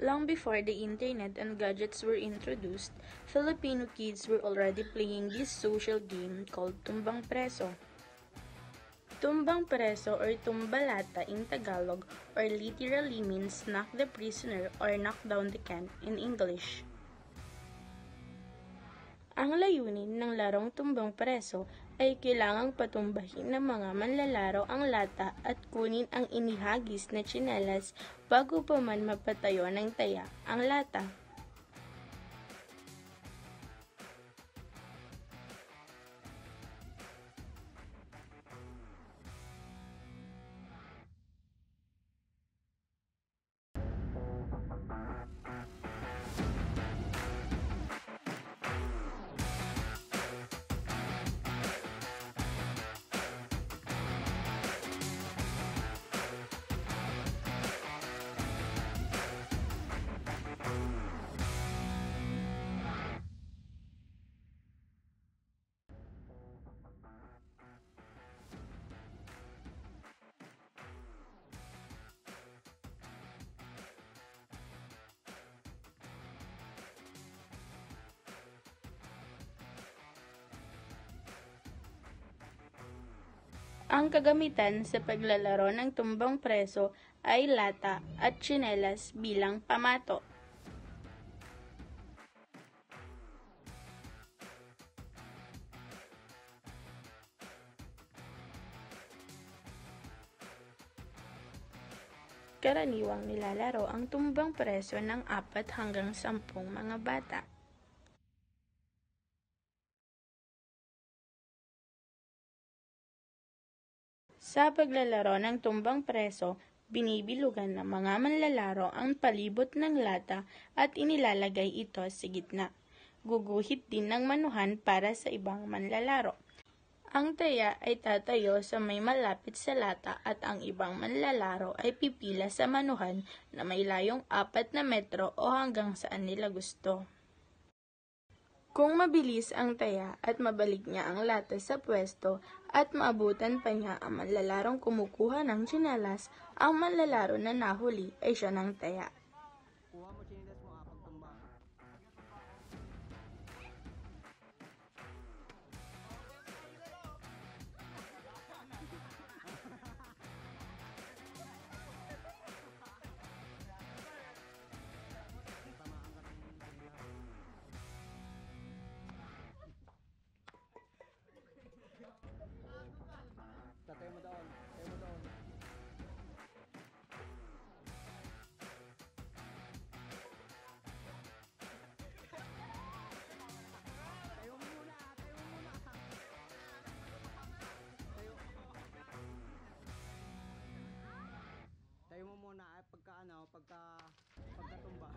Long before the internet and gadgets were introduced, Filipino kids were already playing this social game called Tumbang Preso. Tumbang Preso or Tumbalata in Tagalog or literally means knock the prisoner or knock down the can in English. Ang layunin ng larong tumbang preso ay kailangang patumbahin ng mga manlalaro ang lata at kunin ang inihagis na tsinelas bago pa man mapatayo ng taya ang lata. Ang kagamitan sa paglalaro ng tumbang preso ay lata at tsinelas bilang pamato. Karaniwang nilalaro ang tumbang preso ng 4 hanggang 10 mga bata. Sa paglalaro ng tumbang preso, binibilugan ng mga manlalaro ang palibot ng lata at inilalagay ito sa gitna. Guguhit din ng manuhan para sa ibang manlalaro. Ang taya ay tatayo sa may malapit sa lata at ang ibang manlalaro ay pipila sa manuhan na may layong 4 na metro o hanggang saan nila gusto. Kung mabilis ang taya at mabalik niya ang lata sa pwesto at maabutan pa niya ang manlalarong kumukuha ng tsinelas, ang manlalaro na nahuli ay siya ng taya. Kuha mo tsinelas mo pagtumba. Tatayo mo doon. Tayo mo doon. Tayo mo muna. Tayo mo muna. Tayo mo muna. Pagka pagkatumba.